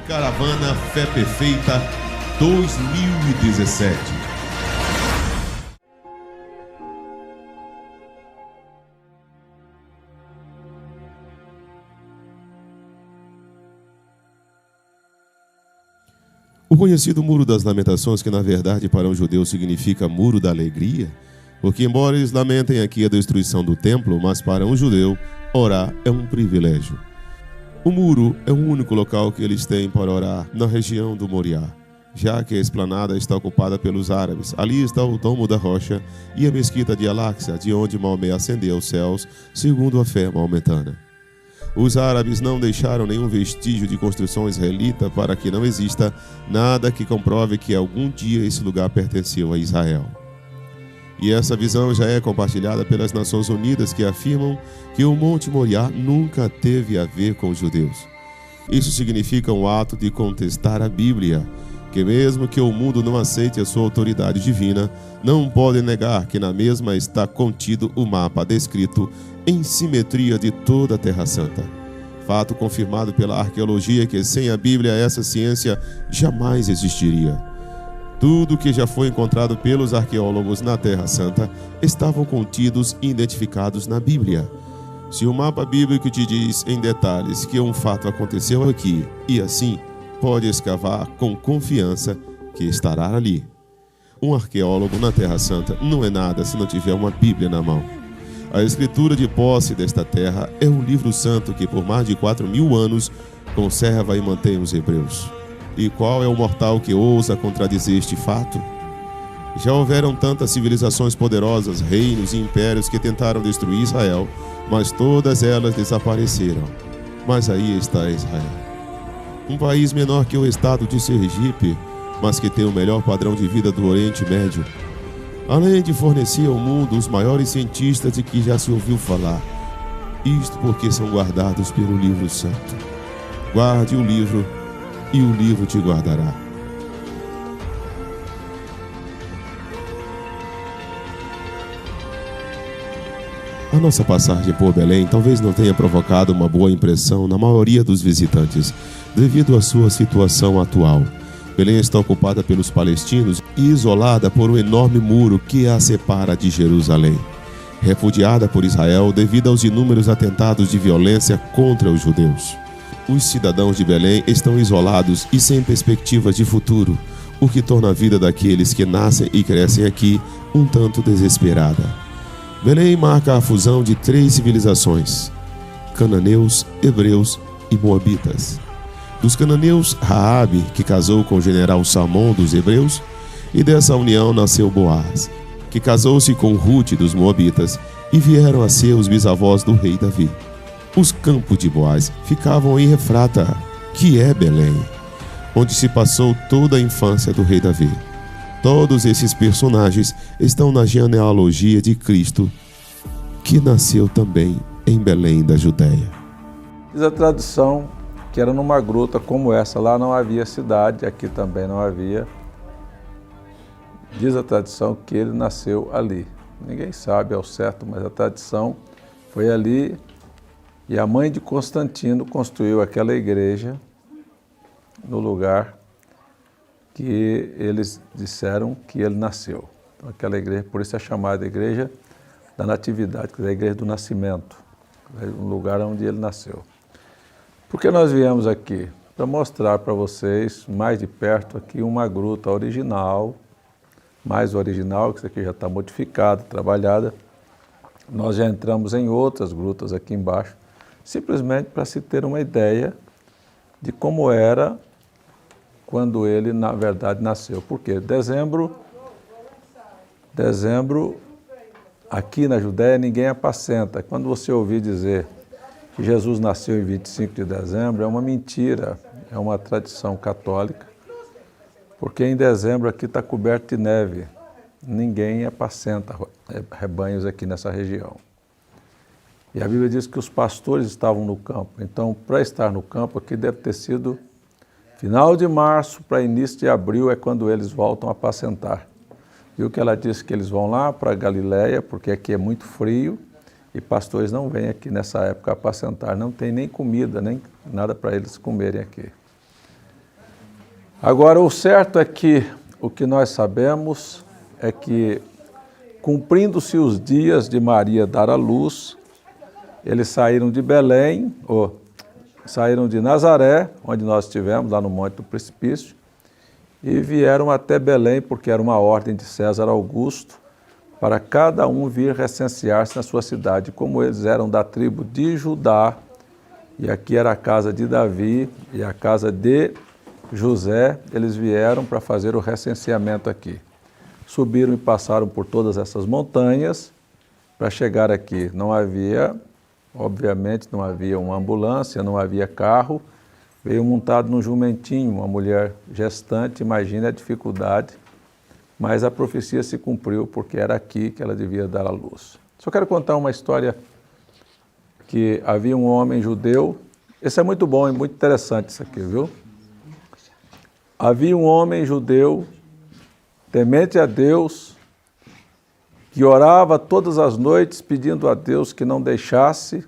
Caravana Fé Perfeita 2017. O conhecido Muro das Lamentações, que na verdade para um judeu significa Muro da Alegria, porque embora eles lamentem aqui a destruição do templo, mas para um judeu, orar é um privilégio. O muro é o único local que eles têm para orar na região do Moriá, já que a esplanada está ocupada pelos árabes. Ali está o Domo da Rocha e a Mesquita de Al-Aqsa, de onde Maomé ascendeu aos céus, segundo a fé maometana. Os árabes não deixaram nenhum vestígio de construção israelita para que não exista nada que comprove que algum dia esse lugar pertenceu a Israel. E essa visão já é compartilhada pelas Nações Unidas, que afirmam que o Monte Moriá nunca teve a ver com os judeus. Isso significa um ato de contestar a Bíblia, que mesmo que o mundo não aceite a sua autoridade divina, não pode negar que na mesma está contido o mapa descrito em simetria de toda a Terra Santa. Fato confirmado pela arqueologia que sem a Bíblia essa ciência jamais existiria. Tudo que já foi encontrado pelos arqueólogos na Terra Santa estavam contidos e identificados na Bíblia. Se o mapa bíblico te diz em detalhes que um fato aconteceu aqui e assim, pode escavar com confiança que estará ali. Um arqueólogo na Terra Santa não é nada se não tiver uma Bíblia na mão. A escritura de posse desta terra é um livro santo que por mais de 4.000 anos conserva e mantém os hebreus. E qual é o mortal que ousa contradizer este fato? Já houveram tantas civilizações poderosas, reinos e impérios que tentaram destruir Israel, mas todas elas desapareceram. Mas aí está Israel. Um país menor que o estado de Sergipe, mas que tem o melhor padrão de vida do Oriente Médio. Além de fornecer ao mundo os maiores cientistas de que já se ouviu falar. Isto porque são guardados pelo livro santo. Guarde o livro e o livro te guardará. A nossa passagem por Belém talvez não tenha provocado uma boa impressão na maioria dos visitantes, devido à sua situação atual. Belém está ocupada pelos palestinos e isolada por um enorme muro que a separa de Jerusalém. Repudiada por Israel devido aos inúmeros atentados de violência contra os judeus. Os cidadãos de Belém estão isolados e sem perspectivas de futuro, o que torna a vida daqueles que nascem e crescem aqui um tanto desesperada. Belém marca a fusão de 3 civilizações: cananeus, hebreus e moabitas. Dos cananeus, Raabe, que casou com o general Salmão dos hebreus, e dessa união nasceu Boaz, que casou-se com Ruth dos moabitas, e vieram a ser os bisavós do rei Davi. Os campos de Boaz ficavam em Efrata, que é Belém, onde se passou toda a infância do rei Davi. Todos esses personagens estão na genealogia de Cristo, que nasceu também em Belém da Judéia. Diz a tradição que era numa gruta como essa, lá não havia cidade, aqui também não havia. Diz a tradição que ele nasceu ali. Ninguém sabe ao certo, mas a tradição foi ali. E a mãe de Constantino construiu aquela igreja no lugar que eles disseram que ele nasceu. Então, aquela igreja, por isso é chamada Igreja da Natividade, que é a Igreja do Nascimento, um lugar onde ele nasceu. Por que nós viemos aqui? Para mostrar para vocês, mais de perto aqui, uma gruta original, mais original, que isso aqui já está modificada, trabalhada. Nós já entramos em outras grutas aqui embaixo, simplesmente para se ter uma ideia de como era quando ele, na verdade, nasceu. Por quê? Dezembro, aqui na Judéia, ninguém apacenta. Quando você ouvir dizer que Jesus nasceu em 25 de dezembro, é uma mentira, é uma tradição católica, porque em dezembro aqui está coberto de neve. Ninguém apacenta rebanhos aqui nessa região. E a Bíblia diz que os pastores estavam no campo. Então, para estar no campo aqui deve ter sido final de março para início de abril, é quando eles voltam a apacentar. Viu que ela disse que eles vão lá para Galiléia, porque aqui é muito frio, e pastores não vêm aqui nessa época apacentar, não tem nem comida, nem nada para eles comerem aqui. Agora, o certo é que o que nós sabemos é que, cumprindo-se os dias de Maria dar à luz, eles saíram de Belém, saíram de Nazaré, onde nós estivemos, lá no Monte do Precipício, e vieram até Belém, porque era uma ordem de César Augusto, para cada um vir recensear-se na sua cidade. Como eles eram da tribo de Judá, e aqui era a casa de Davi e a casa de José, eles vieram para fazer o recenseamento aqui. Subiram e passaram por todas essas montanhas para chegar aqui. Não havia, obviamente, não havia uma ambulância, não havia carro. Veio montado num jumentinho, uma mulher gestante, imagine a dificuldade. Mas a profecia se cumpriu, porque era aqui que ela devia dar à luz. Só quero contar uma história que havia um homem judeu. Esse é muito bom e muito interessante isso aqui, viu? Havia um homem judeu, temente a Deus, que orava todas as noites pedindo a Deus que não deixasse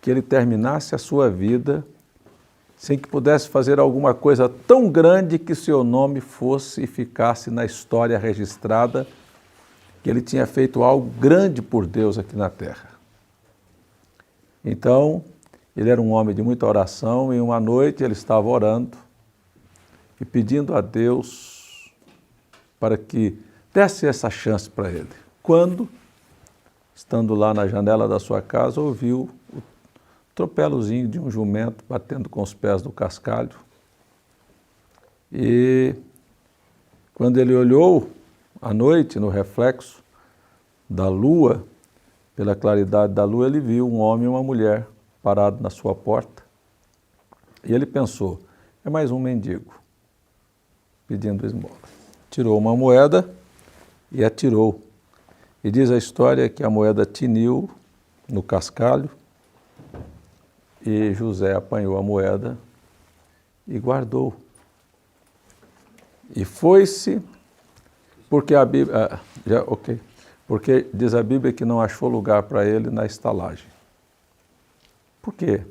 que ele terminasse a sua vida sem que pudesse fazer alguma coisa tão grande que seu nome fosse e ficasse na história registrada que ele tinha feito algo grande por Deus aqui na terra. Então, ele era um homem de muita oração e uma noite ele estava orando e pedindo a Deus para que desse essa chance para ele. Quando, estando lá na janela da sua casa, ouviu o tropelozinho de um jumento batendo com os pés do cascalho. E quando ele olhou à noite, no reflexo da lua, pela claridade da lua, ele viu um homem e uma mulher parados na sua porta. E ele pensou, é mais um mendigo pedindo esmola. Tirou uma moeda e atirou. E diz a história que a moeda tiniu no cascalho e José apanhou a moeda e guardou. E foi-se, porque a Bíblia, porque diz a Bíblia que não achou lugar para ele na estalagem. Por quê?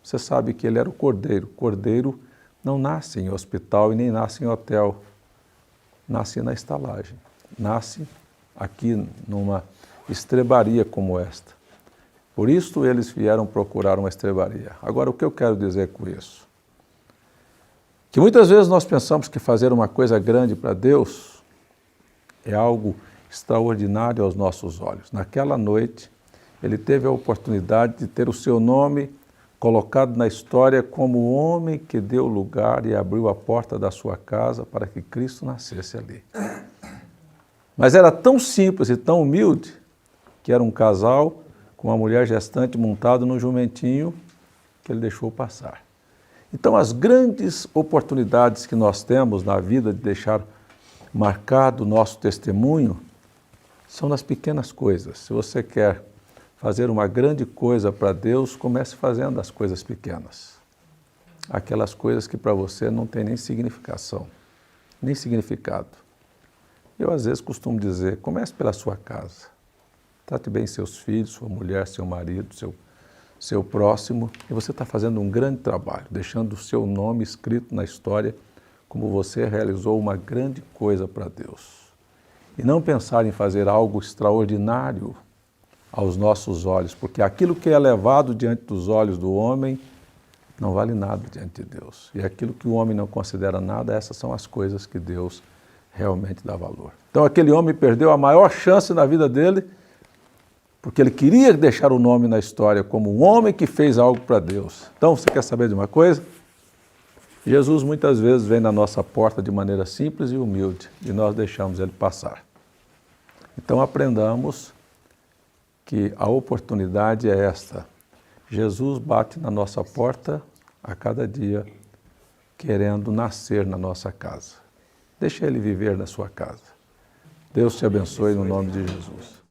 Você sabe que ele era o cordeiro. Cordeiro não nasce em hospital e nem nasce em hotel. Nasce na estalagem. Nasce aqui numa estrebaria como esta. Por isso eles vieram procurar uma estrebaria. Agora, o que eu quero dizer com isso? Que muitas vezes nós pensamos que fazer uma coisa grande para Deus é algo extraordinário aos nossos olhos. Naquela noite, ele teve a oportunidade de ter o seu nome colocado na história como o homem que deu lugar e abriu a porta da sua casa para que Cristo nascesse ali. Mas era tão simples e tão humilde que era um casal com uma mulher gestante montado num jumentinho que ele deixou passar. Então, as grandes oportunidades que nós temos na vida de deixar marcado o nosso testemunho são nas pequenas coisas. Se você quer fazer uma grande coisa para Deus, comece fazendo as coisas pequenas. Aquelas coisas que para você não tem nem significação, nem significado. Eu, às vezes, costumo dizer, comece pela sua casa. Trate bem seus filhos, sua mulher, seu marido, seu próximo, e você está fazendo um grande trabalho, deixando o seu nome escrito na história como você realizou uma grande coisa para Deus. E não pensar em fazer algo extraordinário aos nossos olhos, porque aquilo que é levado diante dos olhos do homem não vale nada diante de Deus. E aquilo que o homem não considera nada, essas são as coisas que Deus realmente dá valor. Então aquele homem perdeu a maior chance na vida dele, porque ele queria deixar o nome na história como um homem que fez algo para Deus. Então, você quer saber de uma coisa? Jesus muitas vezes vem na nossa porta de maneira simples e humilde, e nós deixamos ele passar. Então aprendamos que a oportunidade é esta. Jesus bate na nossa porta a cada dia, querendo nascer na nossa casa. Deixa ele viver na sua casa. Deus te abençoe no nome de Jesus.